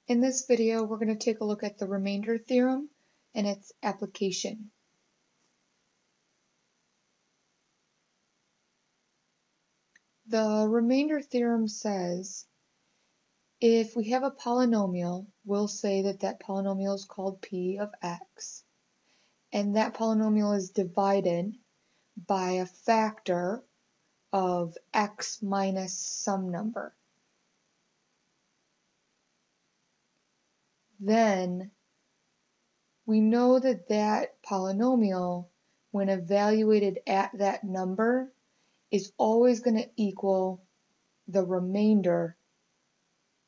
In this video, we're going to take a look at the remainder theorem and its application. The remainder theorem says if we have a polynomial, we'll say that that polynomial is called p of x, and that polynomial is divided by a factor of x minus some number. Then we know that that polynomial, when evaluated at that number, is always going to equal the remainder,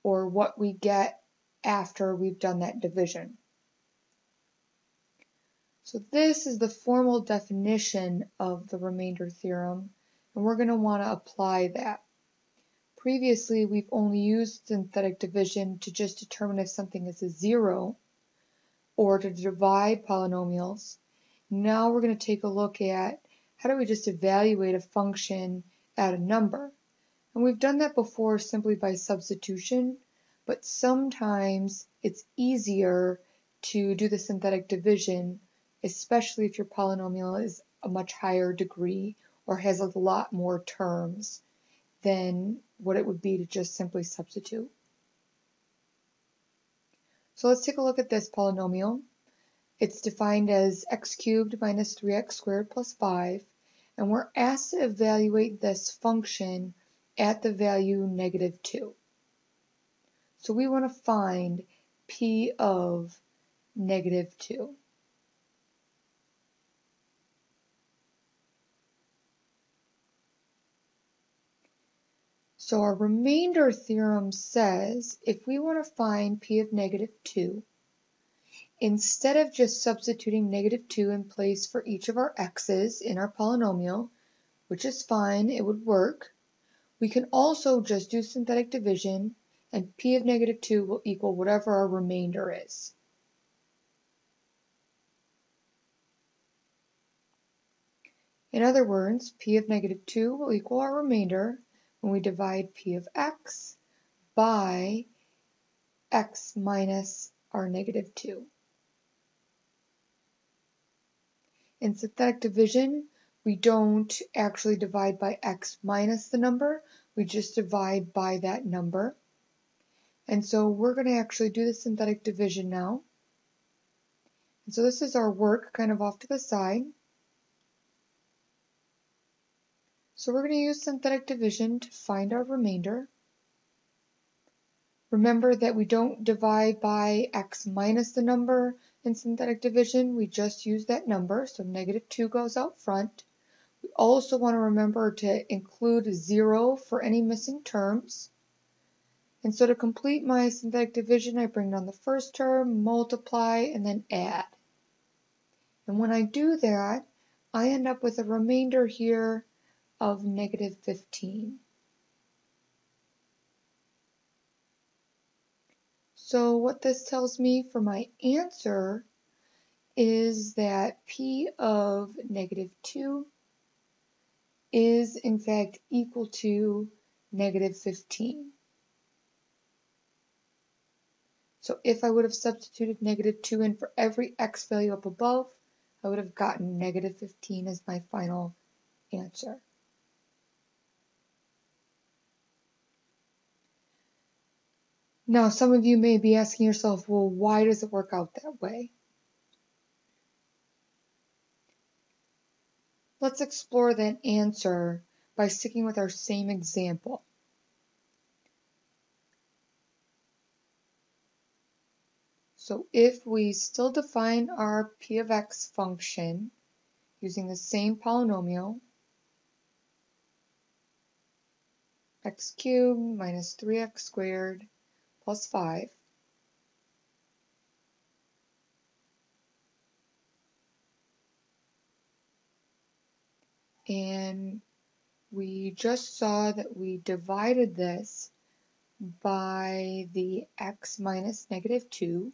or what we get after we've done that division. So this is the formal definition of the remainder theorem, and we're going to want to apply that. Previously, we've only used synthetic division to just determine if something is a zero or to divide polynomials. Now we're going to take a look at how do we just evaluate a function at a number. And we've done that before simply by substitution, but sometimes it's easier to do the synthetic division, especially if your polynomial is a much higher degree or has a lot more terms than what it would be to just simply substitute. So let's take a look at this polynomial. It's defined as x cubed minus 3x squared plus 5, and we're asked to evaluate this function at the value -2. So we want to find p of -2. So our remainder theorem says if we want to find p of -2, instead of just substituting -2 in place for each of our x's in our polynomial, which is fine, it would work, we can also just do synthetic division, and p of -2 will equal whatever our remainder is. In other words, p of -2 will equal our remainder when we divide p of x by x minus our -2. In synthetic division, we don't actually divide by x minus the number, we just divide by that number. And so we're going to actually do the synthetic division now. And so this is our work kind of off to the side. So we're going to use synthetic division to find our remainder. Remember that we don't divide by x minus the number in synthetic division, we just use that number, so -2 goes out front. We also want to remember to include 0 for any missing terms. And so to complete my synthetic division, I bring down the first term, multiply, and then add. And when I do that, I end up with a remainder here of -15. So what this tells me for my answer is that p of -2 is in fact equal to -15. So if I would have substituted -2 in for every x value up above, I would have gotten -15 as my final answer. Now, some of you may be asking yourself, well, why does it work out that way? Let's explore that answer by sticking with our same example. So if we still define our p of x function using the same polynomial, x cubed minus 3x squared plus 5, and we just saw that we divided this by the x minus -2,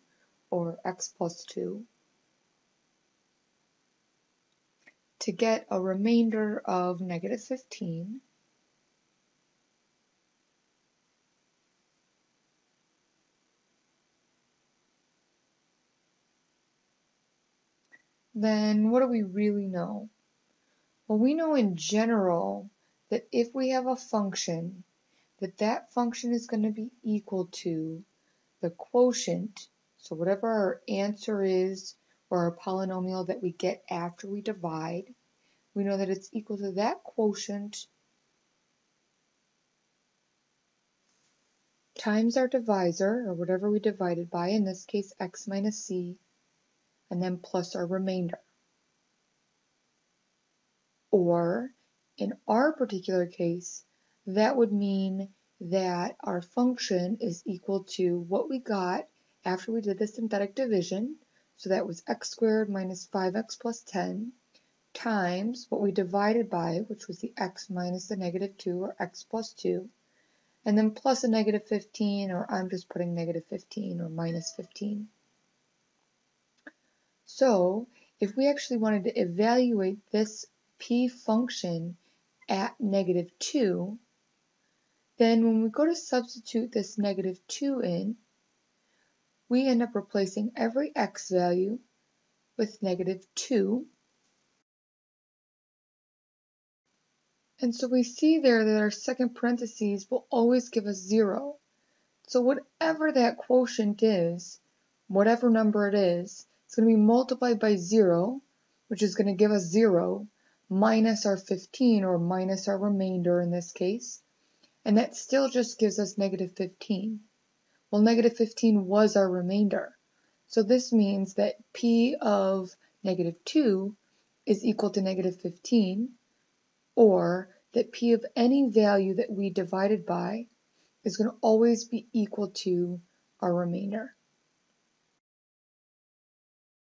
or x plus 2, to get a remainder of -15. then what do we really know? Well, we know in general that if we have a function, that function is going to be equal to the quotient, so whatever our answer is, or our polynomial that we get after we divide, we know that it's equal to that quotient times our divisor, or whatever we divided by, in this case x minus c, and then plus our remainder. Or, in our particular case, that would mean that our function is equal to what we got after we did the synthetic division, so that was x squared minus 5x plus 10, times what we divided by, which was the x minus the negative 2, or x plus 2, and then plus a negative 15, or I'm just putting negative 15, or minus 15. So, if we actually wanted to evaluate this p function at negative 2, then when we go to substitute this negative 2 in, we end up replacing every x value with negative 2. And so we see there that our second parentheses will always give us 0. So whatever that quotient is, whatever number it is, it's going to be multiplied by 0, which is going to give us 0, minus our 15, or minus our remainder in this case. And that still just gives us negative 15. Well, negative 15 was our remainder. So this means that p of negative 2 is equal to negative 15, or that p of any value that we divided by is going to always be equal to our remainder.